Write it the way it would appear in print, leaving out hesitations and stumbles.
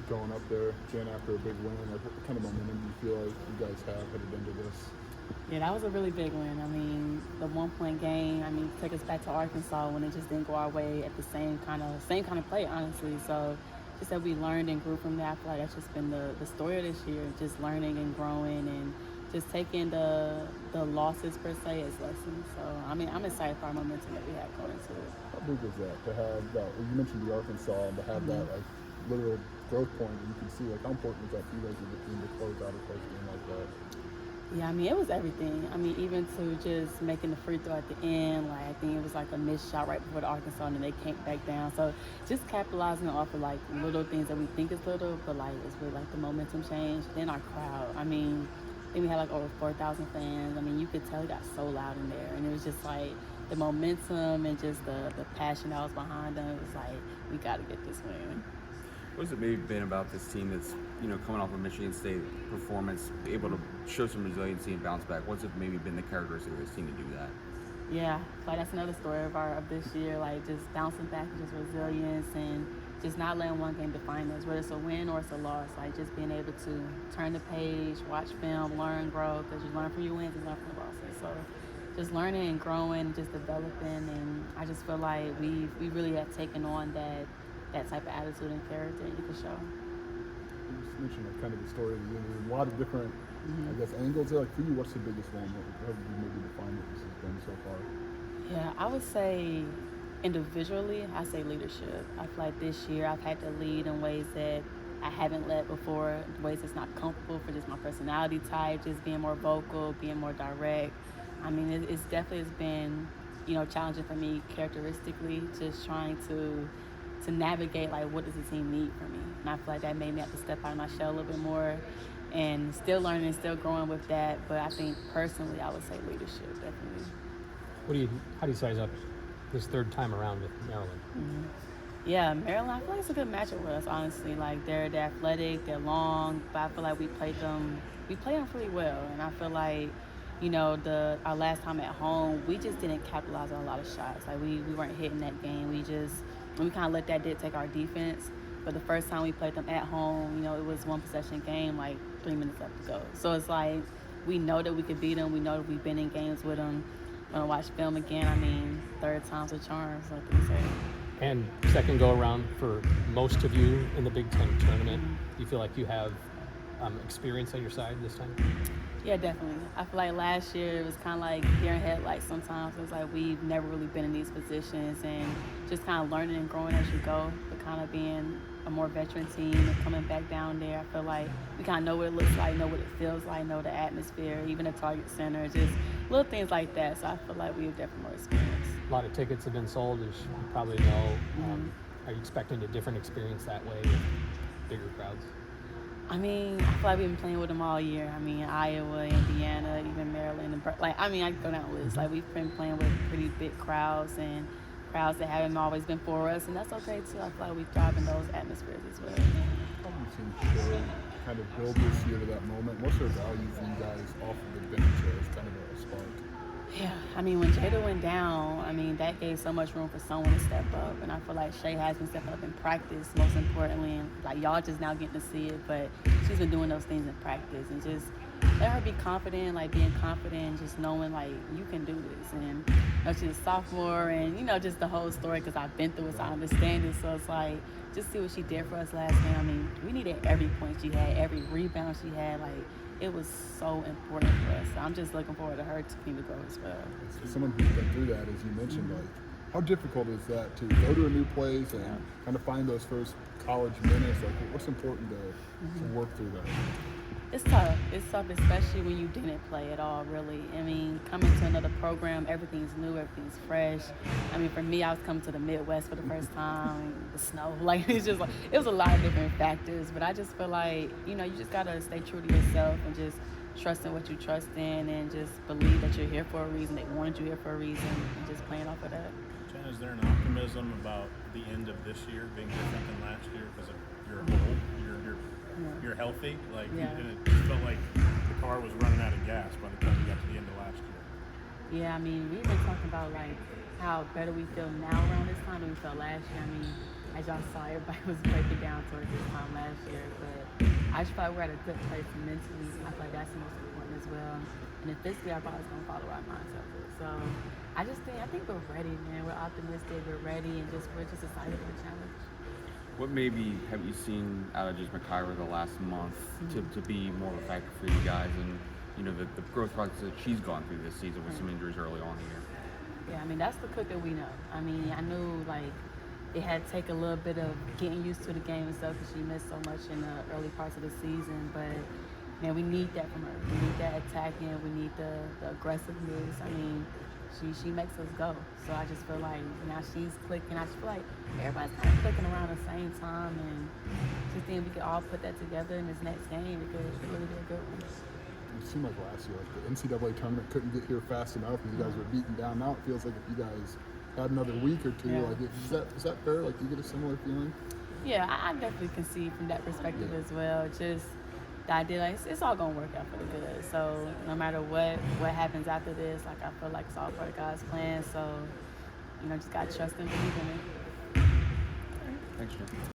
going up there, Jen, after a big win? Like, what kind of momentum do you feel like you guys have headed into this? Yeah, that was a really big win. I mean, the 1 point game, I mean, took us back to Arkansas when it just didn't go our way at the same kind of play, honestly. So just that we learned and grew from that. I feel like that's just been the story of this year, just learning and growing and just taking the losses per se as lessons. So I mean, I'm excited for our momentum that we have going into it. How big is that to have that? You mentioned the Arkansas, and to have that like literal growth point that you can see. Like, how important is that for you guys as a team to close out a close game like that? Yeah, I mean, it was everything. I mean, even to just making the free throw at the end, like I think it was like a missed shot right before the Arkansas, and then they came back down. So just capitalizing off of like little things that we think is little, but like it's really like the momentum change. Then our crowd. I mean, I think we had like over 4,000 fans. I mean, you could tell it got so loud in there, and it was just like the momentum and just the passion that was behind them. It was like we got to get this win. What's it maybe been about this team that's, coming off a Michigan State performance, able to show some resiliency and bounce back? What's it maybe been the characteristic of this team to do that? Yeah, like that's another story of this year, like just bouncing back and just resilience and just not letting one game define us, whether it's a win or it's a loss. Like just being able to turn the page, watch film, learn, grow, because you learn from your wins and learn from the losses. So just learning and growing, just developing, and I just feel like we really have taken on that type of attitude and character you can show. You just mentioned like kind of the story of the year. There's a lot of different, I guess, angles there. Like for you, what's the biggest one? How would you maybe define what this has been so far? Yeah, I would say individually, I say leadership. I feel like this year I've had to lead in ways that I haven't led before, ways that's not comfortable for just my personality type, just being more vocal, being more direct. I mean, it's definitely has been, challenging for me characteristically, just trying to navigate like what does the team need from me, and I feel like that made me have to step out of my shell a little bit more, and still learning, still growing with that. But I think personally, I would say leadership definitely. How do you size up this third time around with Maryland? Yeah, Maryland, I feel like it's a good matchup with us, honestly. Like they're athletic, they're long, but I feel like we play them pretty well, and I feel like our last time at home, we just didn't capitalize on a lot of shots. Like we weren't hitting that game. We kind of let that dictate our defense. But the first time we played them at home, it was one possession game, like 3 minutes left to go. So it's like we know that we could beat them. We know that we've been in games with them. When I watch film again, I mean, third time's a charm, so like they say. And second go around for most of you in the Big Ten tournament. Do you feel like you have experience on your side this time? Yeah, definitely. I feel like last year it was kind of like deer in headlights sometimes. It was like we've never really been in these positions, and just kind of learning and growing as you go, but kind of being a more veteran team and coming back down there. I feel like we kind of know what it looks like, know what it feels like, know the atmosphere, even the target center, just little things like that. So I feel like we have definitely more experience. A lot of tickets have been sold, as you probably know. Are you expecting a different experience that way with bigger crowds? I mean, I feel like we've been playing with them all year. I mean, Iowa, Indiana, even Maryland. And I could go down the list. Like, we've been playing with pretty big crowds and crowds that haven't always been for us, and that's okay, too. I feel like we thrive in those atmospheres as well. How do you think they kind of build this year to that moment? What's their value for you guys off of the bench as kind of a spark? Yeah, I mean, when Jada went down, I mean, that gave so much room for someone to step up. And I feel like Shay has been stepping up in practice, most importantly. And, like, y'all just now getting to see it. But she's been doing those things in practice. And just let her be confident, like, being confident, just knowing, like, you can do this. And, she's a sophomore and, just the whole story, because I've been through it, so I understand it. So it's like, just see what she did for us last game. I mean, we needed every point she had, every rebound she had. Like, it was so important for us. So I'm just looking forward to her team to grow as well. For someone who's been through that, as you mentioned, like, how difficult is that to go to a new place and kind of find those first college minutes? Like, what's important to work through that? It's tough. It's tough, especially when you didn't play at all, really. I mean, coming to another program, everything's new, everything's fresh. I mean, for me, I was coming to the Midwest for the first time, the snow. Like, it's just like, it was a lot of different factors. But I just feel like, you just got to stay true to yourself and just trust in what you trust in and just believe that you're here for a reason. They wanted you here for a reason, and just playing off of that. Jen, is there an optimism about the end of this year being different than last year because you're old, you're healthy? Like, and it just felt like the car was running out of gas by the time you got to the end of last year. Yeah, I mean, we've been talking about, like, how better we feel now around this time than we felt last year. I mean, as y'all saw, everybody was breaking down towards this time last year. But I just feel like we're at a good place mentally. I feel like that's the most important as well. And then physically, our body's going to follow our mindset. So I think we're ready, man. We're optimistic, we're ready, and we're just excited for the challenge. What maybe have you seen out of just McIver the last month to be more of a factor for you guys, and the growth process that she's gone through this season with some injuries early on here? Yeah, I mean, that's the cook that we know. I mean, I knew like it had to take a little bit of getting used to the game and stuff because she missed so much in the early parts of the season. But man, we need that from her. We need that attacking. We need the aggressiveness. I mean, she makes us go. So I just feel like now she's clicking. I just feel like everybody's kind of clicking around the same time, and just think we could all put that together in this next game because it could really be a good one. It seemed like last year, like the NCAA tournament couldn't get here fast enough, and you guys were beaten down. Now it feels like if you guys had another week or two, like is that fair? Like, do you get a similar feeling? Yeah, I definitely can see from that perspective as well. Just the idea, like it's all gonna work out for the good. So no matter what happens after this, like I feel like it's all part of God's plan. So just gotta trust and believe in it. Thanks, Jim.